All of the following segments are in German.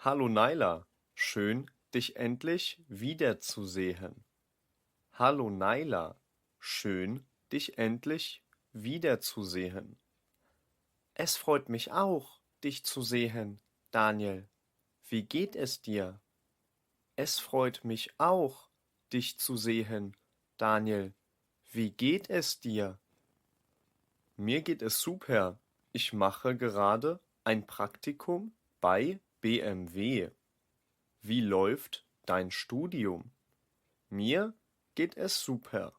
Hallo Naila, schön, dich endlich wiederzusehen. Hallo Naila, schön, dich endlich wiederzusehen. Es freut mich auch, dich zu sehen, Daniel. Wie geht es dir? Es freut mich auch, dich zu sehen, Daniel. Wie geht es dir? Mir geht es super. Ich mache gerade ein Praktikum bei BMW. Wie läuft dein Studium? Mir geht es super.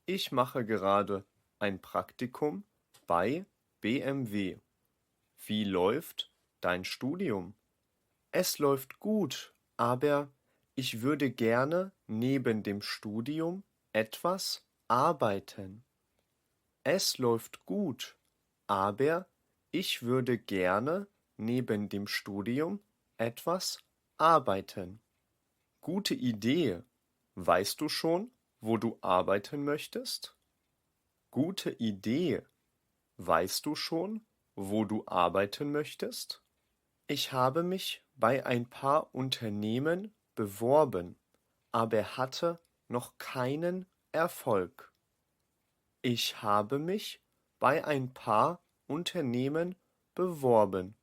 Ich mache gerade ein Praktikum bei BMW. Wie läuft dein Studium? Es läuft gut, aber ich würde gerne neben dem Studium etwas arbeiten. Es läuft gut, aber ich würde gerne neben dem Studium etwas arbeiten. Gute Idee. Weißt du schon, wo du arbeiten möchtest? Gute Idee. Weißt du schon, wo du arbeiten möchtest? Ich habe mich bei ein paar Unternehmen beworben, aber hatte noch keinen Erfolg. Ich habe mich bei ein paar Unternehmen beworben,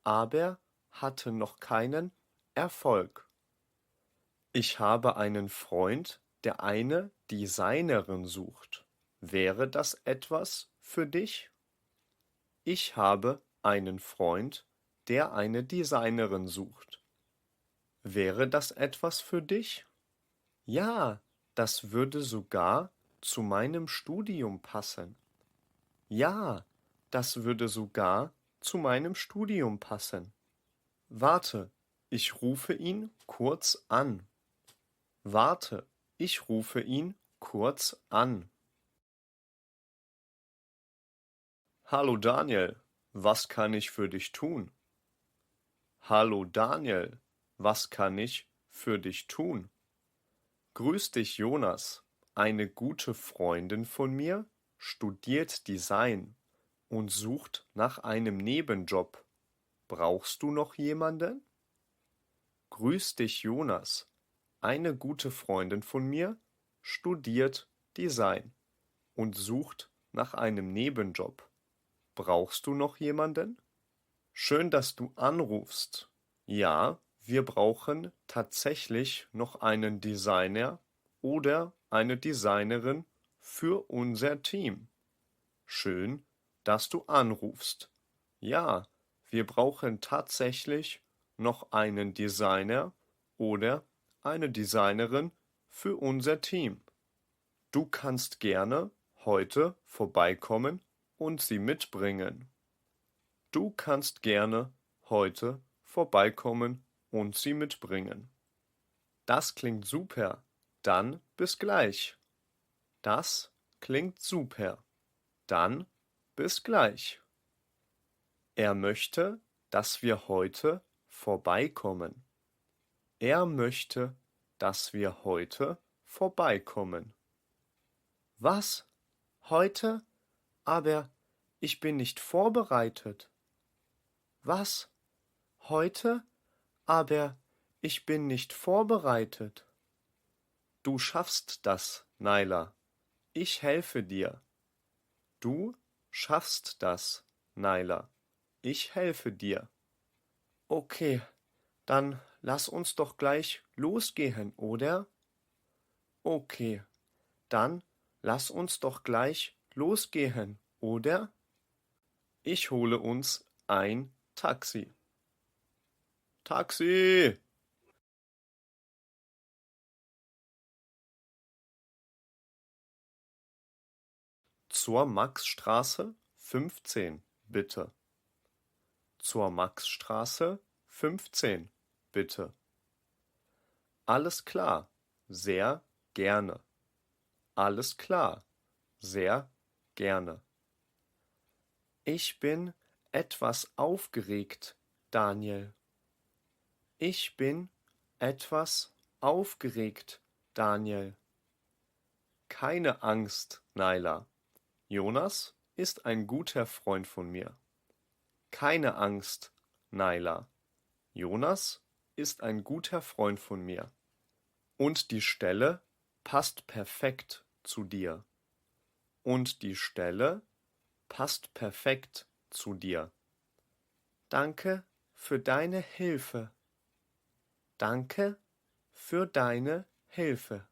aber hatte noch keinen Erfolg. Ich habe einen Freund, der eine Designerin sucht. Wäre das etwas für dich? Ich habe einen Freund, der eine Designerin sucht. Wäre das etwas für dich? Ja, das würde sogar zu meinem Studium passen. Ja, das würde sogar zu meinem Studium passen. Warte, ich rufe ihn kurz an. Warte, ich rufe ihn kurz an. Hallo Daniel, was kann ich für dich tun? Hallo Daniel, was kann ich für dich tun? Grüß dich Jonas, eine gute Freundin von mir studiert Design und sucht nach einem Nebenjob. Brauchst du noch jemanden? Grüß dich Jonas, eine gute Freundin von mir studiert Design und sucht nach einem Nebenjob. Brauchst du noch jemanden? Schön, dass du anrufst. Ja, wir brauchen tatsächlich noch einen Designer oder eine Designerin für unser Team. Schön, dass du anrufst. Ja, wir brauchen tatsächlich noch einen Designer oder eine Designerin für unser Team. Du kannst gerne heute vorbeikommen und sie mitbringen. Du kannst gerne heute vorbeikommen und sie mitbringen. Das klingt super. Dann bis gleich. Das klingt super. Dann bis gleich. Er möchte, dass wir heute vorbeikommen. Er möchte, dass wir heute vorbeikommen. Was? Heute? Aber ich bin nicht vorbereitet. Was? Heute? Aber ich bin nicht vorbereitet. Du schaffst das, Naila. Ich helfe dir. Du schaffst das, Naila. Ich helfe dir. Okay, dann lass uns doch gleich losgehen, oder? Okay, dann lass uns doch gleich losgehen, oder? Ich hole uns ein Taxi. Taxi! Zur Maxstraße 15, bitte. Zur Maxstraße 15, bitte. Alles klar, sehr gerne. Alles klar, sehr gerne. Ich bin etwas aufgeregt, Daniel. Ich bin etwas aufgeregt, Daniel. Keine Angst, Naila. Jonas ist ein guter Freund von mir. Keine Angst, Naila. Jonas ist ein guter Freund von mir. Und die Stelle passt perfekt zu dir. Und die Stelle passt perfekt zu dir. Danke für deine Hilfe. Danke für deine Hilfe.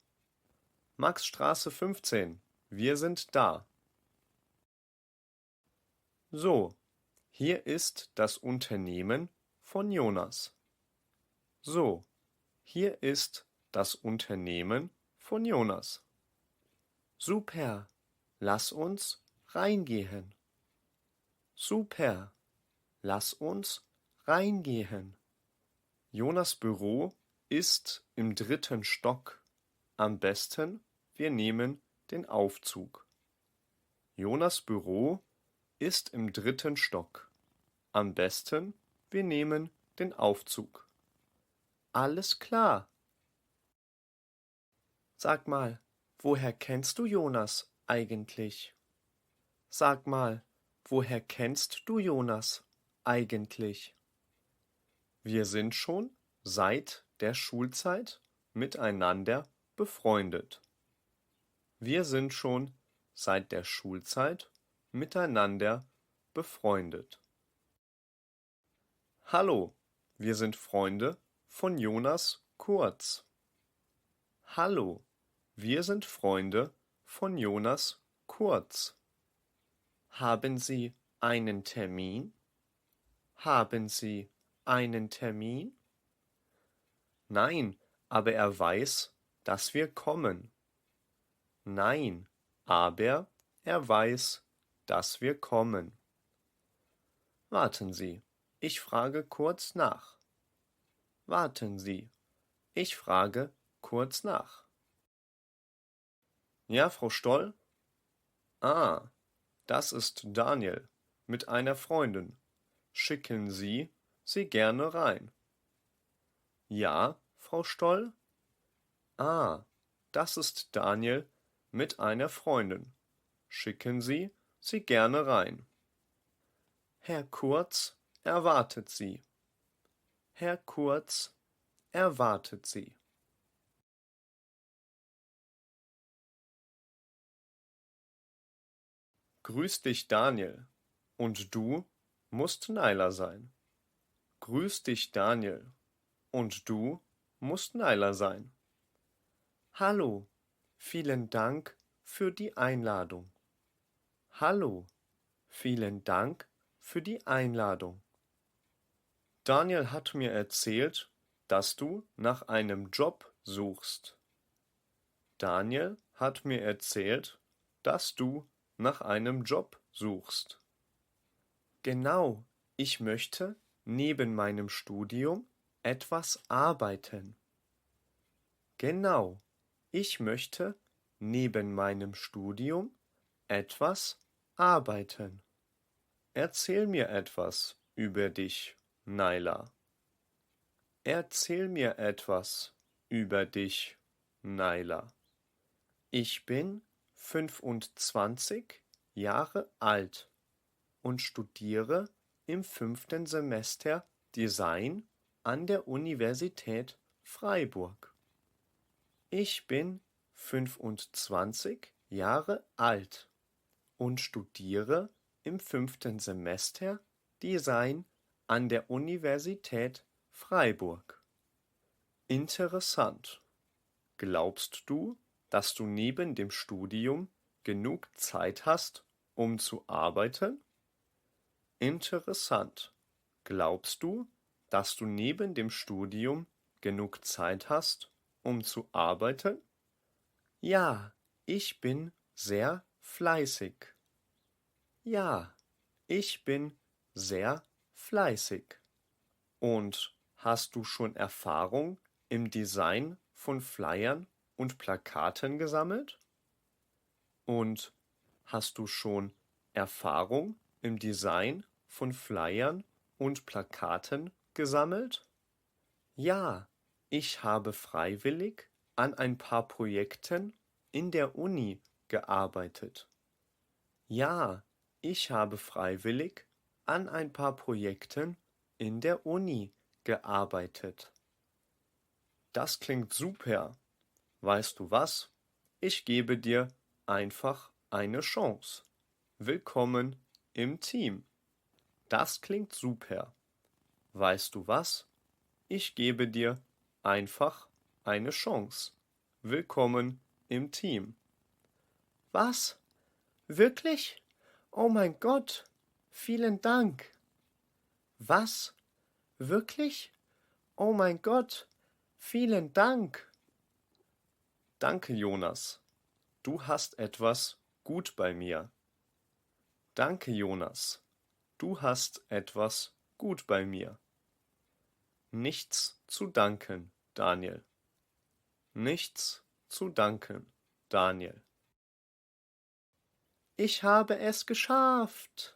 Maxstraße 15. Wir sind da. So, hier ist das Unternehmen von Jonas. So, hier ist das Unternehmen von Jonas. Super, lass uns reingehen. Super, lass uns reingehen. Jonas' Büro ist im 3. Stock. Am besten, wir nehmen den Aufzug. Jonas' Büro ist im 3. Stock. Am besten, wir nehmen den Aufzug. Alles klar. Sag mal, woher kennst du Jonas eigentlich? Sag mal, woher kennst du Jonas eigentlich? Wir sind schon seit der Schulzeit miteinander befreundet. Wir sind schon seit der Schulzeit miteinander befreundet. Hallo, wir sind Freunde von Jonas Kurz. Hallo, wir sind Freunde von Jonas Kurz. Haben Sie einen Termin? Haben Sie einen Termin? Nein, aber er weiß, dass wir kommen. Nein, aber er weiß, dass wir kommen. Warten Sie, ich frage kurz nach. Warten Sie, ich frage kurz nach. Ja, Frau Stoll? Ah, das ist Daniel mit einer Freundin. Schicken Sie sie gerne rein. Ja, Frau Stoll? Ah, das ist Daniel mit einer Freundin. Schicken Sie sie gerne rein. Herr Kurz erwartet Sie. Herr Kurz erwartet Sie. Grüß dich, Daniel. Und du musst Naila sein. Grüß dich, Daniel. Und du musst Naila sein. Hallo, vielen Dank für die Einladung. Hallo, vielen Dank für die Einladung. Daniel hat mir erzählt, dass du nach einem Job suchst. Daniel hat mir erzählt, dass du nach einem Job suchst. Genau, ich möchte neben meinem Studium etwas arbeiten. Genau, ich möchte neben meinem Studium etwas arbeiten. Erzähl mir etwas über dich, Naila. Erzähl mir etwas über dich, Naila. Ich bin 25 Jahre alt und studiere im 5. Semester Design an der Universität Freiburg. Ich bin 25 Jahre alt und studiere im 5. Semester Design an der Universität Freiburg. Interessant. Glaubst du, dass du neben dem Studium genug Zeit hast, um zu arbeiten? Interessant. Glaubst du, dass du neben dem Studium genug Zeit hast, um zu arbeiten? Ja, ich bin sehr fleißig. Ja, ich bin sehr fleißig. Und hast du schon Erfahrung im Design von Flyern und Plakaten gesammelt? Und hast du schon Erfahrung im Design von Flyern und Plakaten gesammelt? Ja, ich habe freiwillig an ein paar Projekten in der Uni gearbeitet. Ja, ich habe freiwillig an ein paar Projekten in der Uni gearbeitet. Das klingt super. Weißt du was? Ich gebe dir einfach eine Chance. Willkommen im Team. Das klingt super. Weißt du was? Ich gebe dir einfach eine Chance. Willkommen im Team. Was? Wirklich? Oh mein Gott, vielen Dank. Was? Wirklich? Oh mein Gott, vielen Dank. Danke, Jonas. Du hast etwas gut bei mir. Danke, Jonas. Du hast etwas gut bei mir. Nichts zu danken, Daniel. Nichts zu danken, Daniel. Ich habe es geschafft.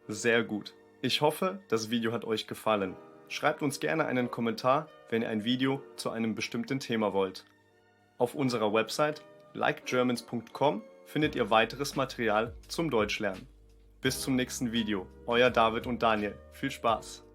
Sehr gut. Ich hoffe, das Video hat euch gefallen. Schreibt uns gerne einen Kommentar, wenn ihr ein Video zu einem bestimmten Thema wollt. Auf unserer Website likegermans.com findet ihr weiteres Material zum Deutschlernen. Bis zum nächsten Video. Euer David und Daniel. Viel Spaß!